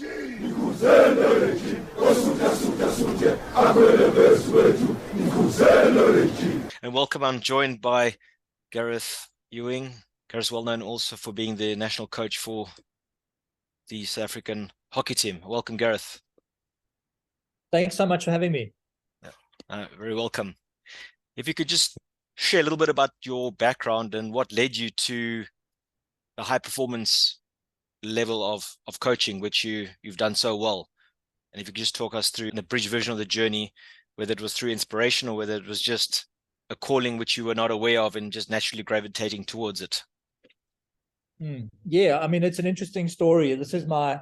And welcome, I'm joined by Garreth Ewing. Gareth's well known also for being the national coach for the South African hockey team. Welcome, Gareth. Thanks so much for having me. Very welcome. If you could just share a little bit about your background and what led you to the high performance level of coaching, which you've done so well. And if you could just talk us through an abridged version of the journey, whether it was through inspiration or whether it was just a calling which you were not aware of and just naturally gravitating towards it. Yeah, I mean, it's an interesting story. This is part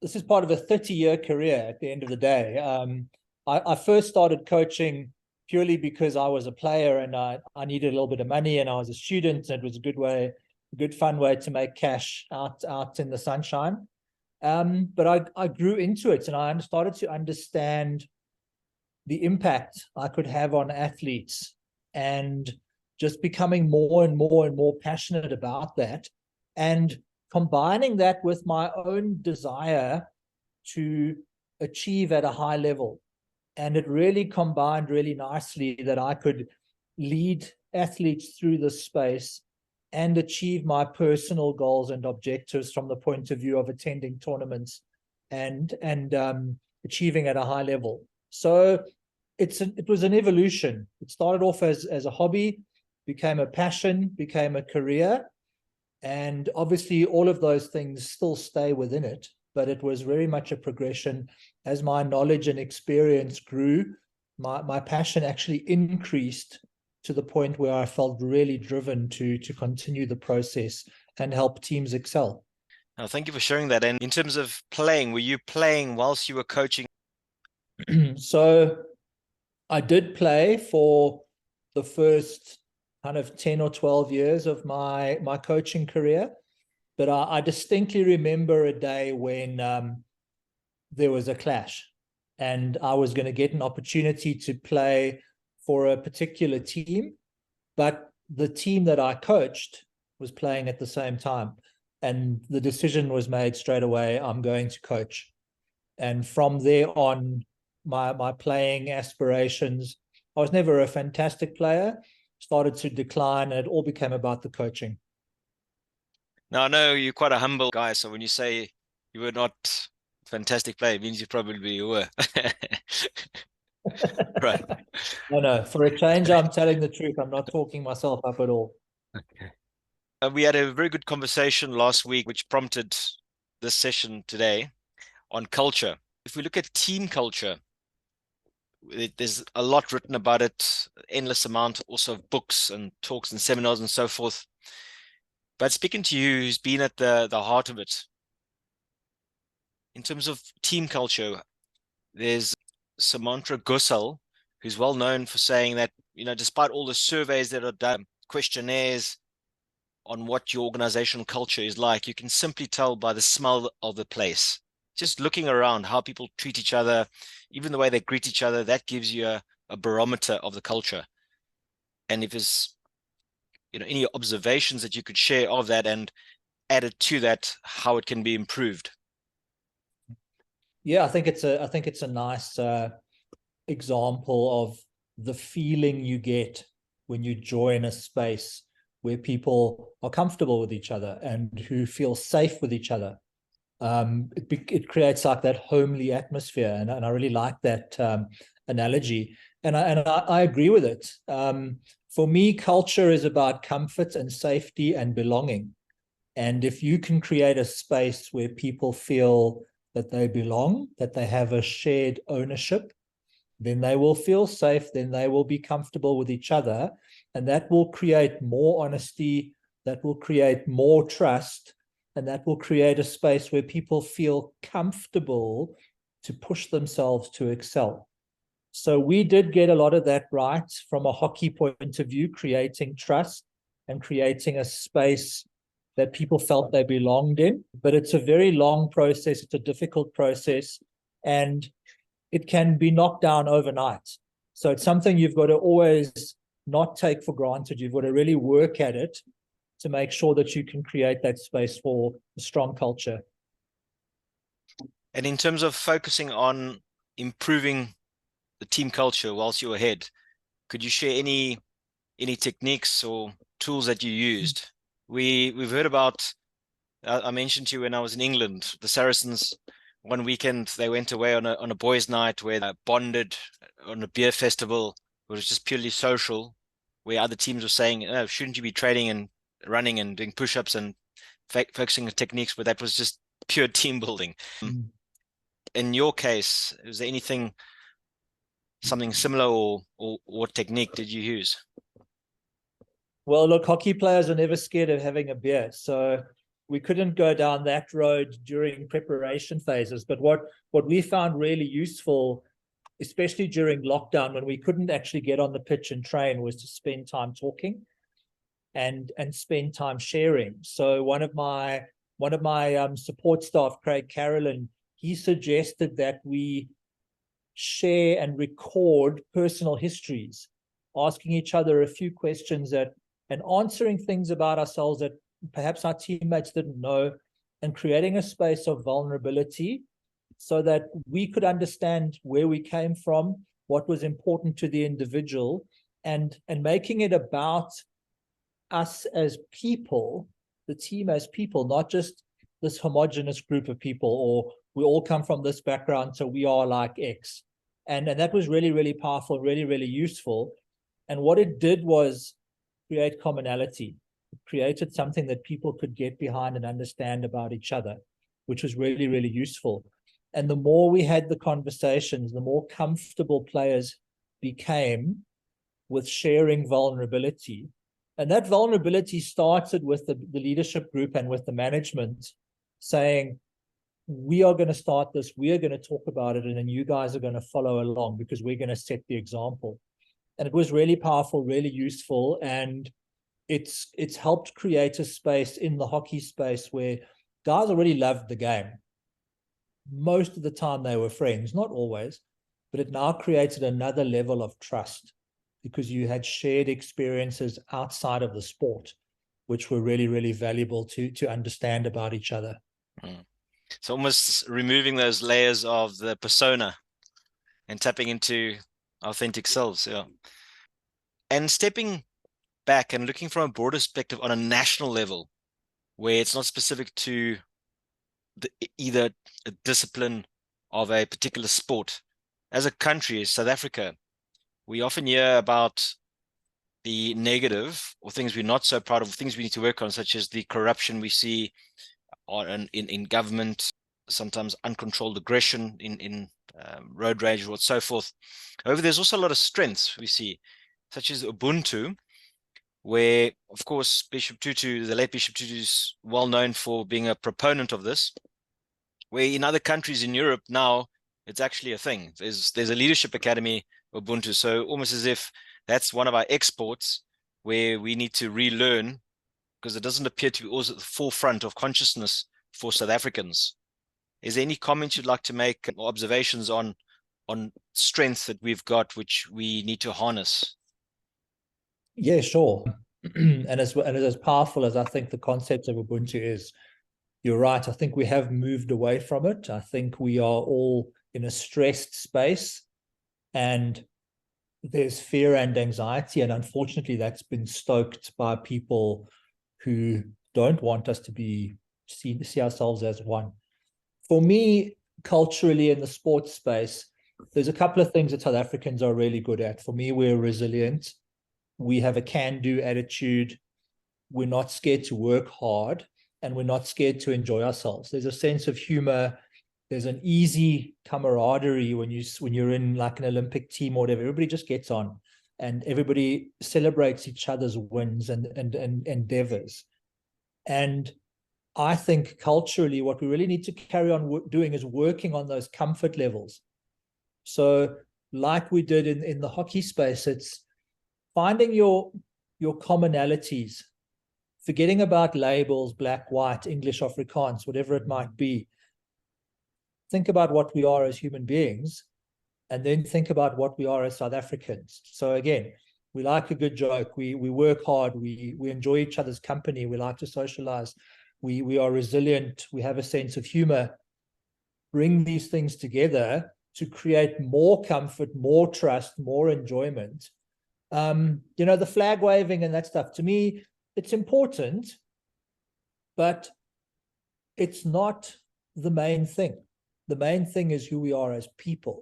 of a 30-year career at the end of the day. I first started coaching purely because I was a player and I needed a little bit of money and I was a student, and it was a good fun way to make cash out in the sunshine. But I grew into it and I started to understand the impact I could have on athletes, and just becoming more and more passionate about that, and combining that with my own desire to achieve at a high level. And it really combined really nicely that I could lead athletes through this space and achieve my personal goals and objectives from the point of view of attending tournaments and achieving at a high level. So it was an evolution. It started off as a hobby, became a passion, became a career, and obviously all of those things still stay within it, but it was very much a progression. As my knowledge and experience grew, my passion actually increased to the point where I felt really driven to continue the process and help teams excel. Now, thank you for sharing that. And in terms of playing, were you playing whilst you were coaching? So I did play for the first kind of 10 or 12 years of my coaching career, but I distinctly remember a day when there was a clash and I was going to get an opportunity to play for a particular team, but the team that I coached was playing at the same time. And the decision was made straight away, I'm going to coach. And from there on, my playing aspirations, I was never a fantastic player, started to decline, and it all became about the coaching. Now, I know you're quite a humble guy, so when you say you were not a fantastic player, it means you probably were. Right. No, for a change, I'm telling the truth. I'm not talking myself up at all. Okay. We had a very good conversation last week, which prompted this session today on culture. If we look at team culture, there's a lot written about it, endless amount also of books and talks and seminars and so forth. But speaking to you, who's been at the heart of it, in terms of team culture, there's Samantha Gosal, who's well known for saying that, despite all the surveys that are done, questionnaires on what your organizational culture is like, you can simply tell by the smell of the place. Just looking around, how people treat each other, even the way they greet each other, that gives you a barometer of the culture. And if there's any observations that you could share of that and added to that, how it can be improved. Yeah, I think it's a nice example of the feeling you get when you join a space where people are comfortable with each other and who feel safe with each other. It creates like that homely atmosphere, and I really like that analogy, and I agree with it. For me, culture is about comfort and safety and belonging, and if you can create a space where people feel that they belong, that they have a shared ownership, then they will feel safe, then they will be comfortable with each other, and that will create more honesty, that will create more trust, and that will create a space where people feel comfortable to push themselves to excel. So we did get a lot of that right from a hockey point of view, creating trust and creating a space that people felt they belonged in. But it's a very long process. It's a difficult process, and it can be knocked down overnight. So it's something you've got to always not take for granted. You've got to really work at it to make sure that you can create that space for a strong culture. And in terms of focusing on improving the team culture whilst you're ahead, could you share any techniques or tools that you used? We've heard about, I mentioned to you when I was in England, the Saracens, one weekend they went away on a boys' night where they bonded on a beer festival. It was just purely social, where other teams were saying, oh, shouldn't you be training and running and doing push-ups and focusing on techniques, but that was just pure team building. Mm. In your case, is there anything, something similar, or what technique did you use? Well, look, hockey players are never scared of having a beer, so we couldn't go down that road during preparation phases. But what we found really useful, especially during lockdown when we couldn't actually get on the pitch and train, was to spend time talking and spend time sharing. So one of my support staff, Craig Carolyn, he suggested that we share and record personal histories, asking each other a few questions that and answering things about ourselves that perhaps our teammates didn't know, and creating a space of vulnerability so that we could understand where we came from, what was important to the individual, and making it about us as people, the team as people, not just this homogenous group of people, or we all come from this background, so we are like X. And that was really, really powerful, really, really useful. And what it did was create commonality. It created something that people could get behind and understand about each other, which was really, really useful. And the more we had the conversations, the more comfortable players became with sharing vulnerability. And that vulnerability started with the leadership group and with the management saying, we are going to start this, we are going to talk about it, and then you guys are going to follow along because we're going to set the example. And it was really powerful, really useful, and it's helped create a space in the hockey space where guys already loved the game. Most of the time they were friends, not always, but it now created another level of trust because you had shared experiences outside of the sport, which were really, really valuable to understand about each other. Mm. So almost removing those layers of the persona and tapping into authentic selves. Yeah. And stepping back and looking from a broader perspective on a national level, where it's not specific to either a discipline of a particular sport. As a country, South Africa, we often hear about the negative or things we're not so proud of, things we need to work on, such as the corruption we see in government, sometimes uncontrolled aggression in road rage or so forth. However, there's also a lot of strengths we see, such as Ubuntu, where, of course, Bishop Tutu, the late Bishop Tutu, is well known for being a proponent of this, where in other countries in Europe now, it's actually a thing. There's a leadership academy, Ubuntu, so almost as if that's one of our exports where we need to relearn, because it doesn't appear to be always at the forefront of consciousness for South Africans. Is there any comments you'd like to make or observations on strengths that we've got, which we need to harness? Yeah, sure. And as powerful as I think the concept of Ubuntu is, you're right. I think we have moved away from it. I think we are all in a stressed space, and there's fear and anxiety. And unfortunately, that's been stoked by people who don't want us to see ourselves as one. For me, culturally in the sports space, there's a couple of things that South Africans are really good at. For me, we're resilient. We have a can-do attitude. We're not scared to work hard, and we're not scared to enjoy ourselves. There's a sense of humor. There's an easy camaraderie when you're in like an Olympic team or whatever. Everybody just gets on, and everybody celebrates each other's wins and endeavors. And I think culturally, what we really need to carry on doing is working on those comfort levels. So, like we did in the hockey space, it's finding your commonalities, forgetting about labels, black, white, English, Afrikaans, whatever it might be. Think about what we are as human beings, and then think about what we are as South Africans. So again, we like a good joke. We work hard. We enjoy each other's company. We like to socialize. We are resilient. We have a sense of humor. bring these things together to create more comfort, more trust, more enjoyment. The flag waving and that stuff, to me, it's important, but it's not the main thing. The main thing is who we are as people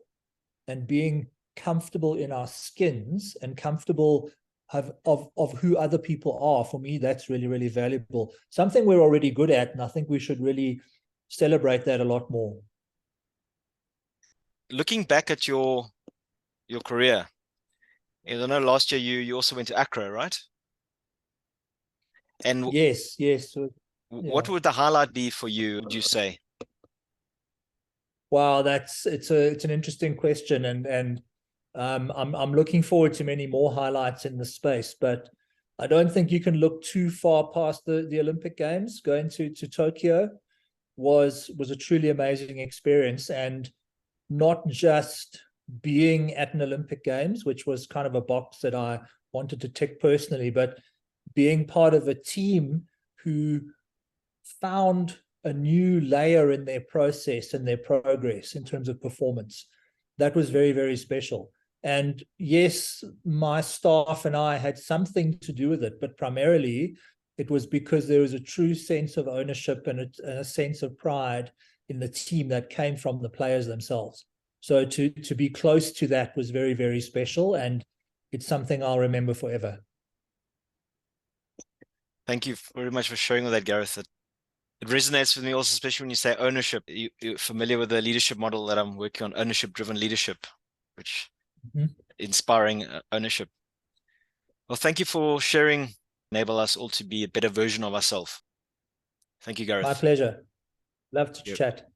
and being comfortable in our skins and comfortable of who other people are. For me, that's really, really valuable. Something we're already good at, and I think we should really celebrate that a lot more. Looking back at your career, I know last year you also went to Accra, right? And yes. what would the highlight be for you, would you say? Wow, it's an interesting question, and I'm looking forward to many more highlights in the space, but I don't think you can look too far past the Olympic Games. Going to Tokyo was a truly amazing experience, and not just being at an Olympic Games, which was kind of a box that I wanted to tick personally, but being part of a team who found a new layer in their process and their progress in terms of performance. That was very, very special. And yes, my staff and I had something to do with it, but primarily it was because there was a true sense of ownership and a sense of pride in the team that came from the players themselves. So to be close to that was very, very special, and it's something I'll remember forever. Thank you very much for sharing all that, Gareth. It resonates with me also, especially when you say ownership. You're familiar with the leadership model that I'm working on, ownership-driven leadership, which inspiring ownership. Well, thank you for sharing, enable us all to be a better version of ourselves. Thank you, Gareth. My pleasure. Love to chat.